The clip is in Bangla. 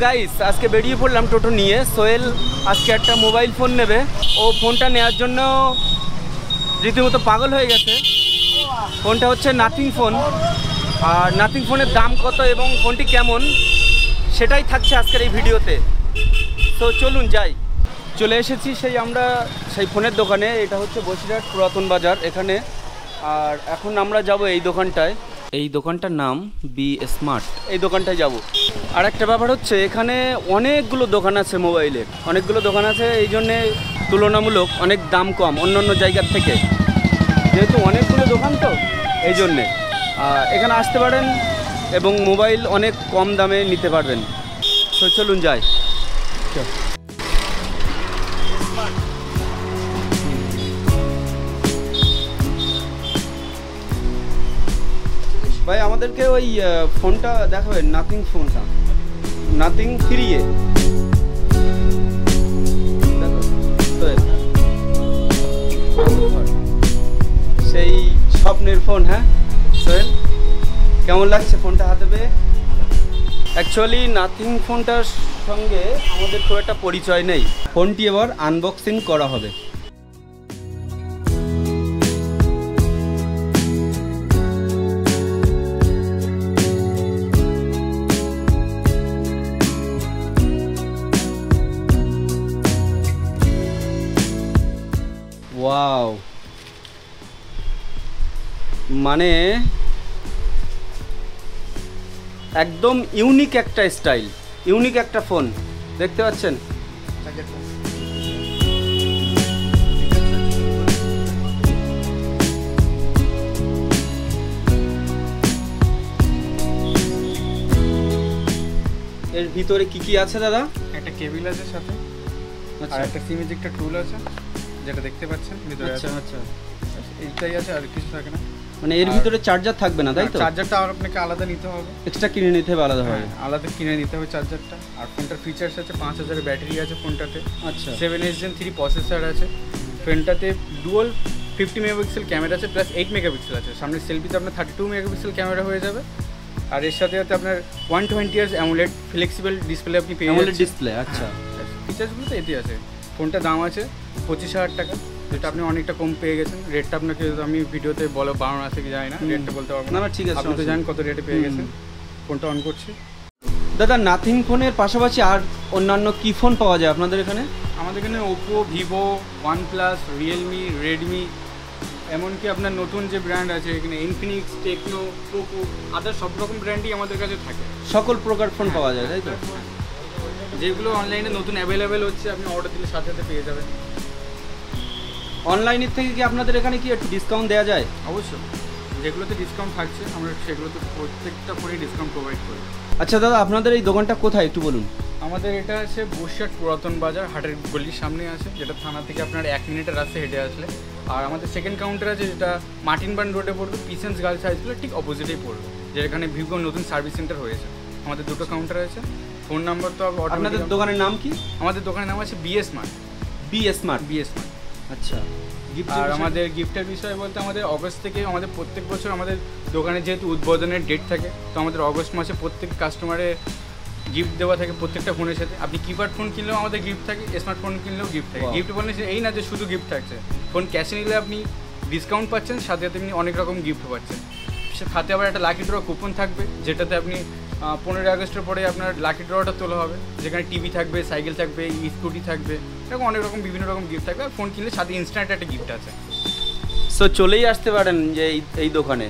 গাইস আজকে বেরিয়ে পড়লাম টোটো নিয়ে। সোহেল আজকে একটা মোবাইল ফোন নেবে, ও ফোনটা নেওয়ার জন্য রীতিমতো পাগল হয়ে গেছে। ফোনটা হচ্ছে নাথিং ফোন, আর নাথিং ফোনের দাম কত এবং ফোনটি কেমন সেটাই থাকছে আজকের এই ভিডিওতে। তো চলুন যাই। চলে এসেছি আমরা সেই ফোনের দোকানে। এটা হচ্ছে বসিরহাট পুরাতন বাজার এখানে। আর এখন আমরা যাব এই দোকানটায়। এই দোকানটার নাম বি স্মার্ট। এই দোকানটায় যাব। আর একটা ব্যাপার হচ্ছে এখানে অনেকগুলো দোকান আছে মোবাইলের, অনেকগুলো দোকান আছে, এই জন্যে তুলনামূলক অনেক দাম কম অন্য অন্য জায়গার থেকে। যেহেতু অনেকগুলো দোকান তো এই জন্যে এখানে আসতে পারেন এবং মোবাইল অনেক কম দামে নিতে পারবেন। তো চলুন যাই। ভাই আমাদেরকে ওই ফোনটা দেখাবেন, নাথিং ফোনটা, নাথিং 3A। সেই স্বপ্নের ফোন। হ্যাঁ সোহেল, কেমন লাগছে ফোনটা হাতে পেয়ে? অ্যাকচুয়ালি নাথিং ফোনটার সঙ্গে আমাদের খুব একটা পরিচয় নেই। ফোনটি এবার আনবক্সিং করা হবে। ওয়াও, মানে একদম ইউনিক একটা স্টাইল, ইউনিক একটা ফোন দেখতে পাচ্ছেন। এর ভিতরে কি কি আছে দাদা? একটা কেবিল আছে সাথে, আর একটা সিম ইজেক্টর টুল আছে যেটা দেখতে পাচ্ছেন ভিতরে আছে। আচ্ছা, এইটাই আছে, আর কিছু থাকে না। মানে এর ভিতরে চার্জার থাকবে না তাই তো? চার্জারটা আর আপনাকে আলাদা নিতে হবে, এক্সট্রা কিনে নিতে হবে, আলাদা হবে, আলাদা কিনে নিতে হবে চার্জারটা। আর ফোনটার ফিচার্স আছে 5000 ব্যাটারি আছে ফোনটাতে। আচ্ছা, 7S Gen 3 প্রসেসর আছে ফোনটাতে। ডুয়াল 50 মেগাপিক্সেল ক্যামেরা আছে, প্লাস 8 মেগাপিক্সেল আছে। সামনে সেলফিতে আপনার 32 মেগাপিক্সেল ক্যামেরা হয়ে যাবে। আর এর সাথে আপনার 120 Hz অ্যামোলেড ফ্লেক্সিবল ডিসপ্লে আপনি পেয়ে যাবেন। ডিসপ্লে, আচ্ছা। ফিচার্সগুলো তো এতে আছে। ফোনটার দাম আছে 25000 টাকা, যেটা আপনি অনেকটা কম পেয়ে গেছেন। রেটটা আপনাকে আমি ভিডিওতে বলো বাড়ানো আছে কি যায় না, রেটটা বলতে পারবো না। ঠিক আছে, আপনি তো জানেন কত রেটে পেয়ে গেছেন। ফোনটা অন করছি। দাদা নাথিং ফোনের পাশাপাশি আর অন্যান্য কি ফোন পাওয়া যায় আপনাদের এখানে? আমাদের এখানে Oppo, Vivo, OnePlus, Realme, Redmi, এমনকি আপনার নতুন যে ব্র্যান্ড আছে এখানে ইনফিনিক্স, টেকনো, পোকো, আদার সব রকম ব্র্যান্ডই আমাদের কাছে থাকে। সকল প্রকার ফোন পাওয়া যায় তাই তো? যেগুলো অনলাইনে নতুন অ্যাভেলেবেল হচ্ছে আপনি অর্ডার দিলে সাথে সাথে পেয়ে যাবেন। অনলাইনের থেকে কি আপনাদের এখানে কি একটু ডিসকাউন্ট দেওয়া যায়? অবশ্যই, যেগুলোতে ডিসকাউন্ট থাকছে আমরা সেগুলোতে প্রত্যেকটা ফোনে ডিসকাউন্ট প্রোভাইড করি। আচ্ছা দাদা, আপনাদের এই দোকানটা কোথায় একটু বলুন? আমাদের এটা আছে বসিরহাট পুরাতন বাজার, হাটের গলির সামনে আছে, যেটা থানা থেকে আপনার 1 মিনিটের রাস্তা হেঁটে আসলে। আর আমাদের সেকেন্ড কাউন্টার আছে যেটা মার্টিন বান রোডে পড়বে, পিসেন্স গার্লস হাই স্কুলের ঠিক অপোজিটেই পড়বে, যেখানে ভিভো নতুন সার্ভিস সেন্টার হয়েছে। আমাদের দুটো কাউন্টার আছে। ফোন নাম্বার তো আপনাদের দোকানের নাম কি? আমাদের দোকানের নাম আছে বি স্মার্ট। আচ্ছা। আর আমাদের গিফটের বিষয় বলতে আমাদের অগস্ট থেকে আমাদের প্রত্যেক বছর আমাদের দোকানে যেহেতু উদ্বোধনের ডেট থাকে, তো আমাদের অগস্ট মাসে প্রত্যেক কাস্টমারে গিফট দেওয়া থাকে প্রত্যেকটা ফোনের সাথে। আপনি কিপ্যাড ফোন কিনলেও আমাদের গিফট থাকে, স্মার্টফোন কিনলেও গিফট থাকে। গিফট বললে এই না যে শুধু গিফট থাকছে, ফোন ক্যাশে নিলে আপনি ডিসকাউন্ট পাচ্ছেন, সাথে সাথে আপনি অনেক রকম গিফট পাচ্ছেন। সাথে আবার একটা লাকি ড্র কুপন থাকবে, যেটাতে আপনি 15 আগস্টের পরে আপনার লাকি ড্রটা তোলা হবে, যেখানে টিভি থাকবে, সাইকেল থাকবে, স্কুটি থাকবে, এরকম অনেক রকম বিভিন্ন রকম গিফট থাকবে। আর ফোন কিনলে সাথে ইনস্ট্যান্ট একটা গিফট আছে। সো চলেই আসতে পারেন যে এই দোকানে।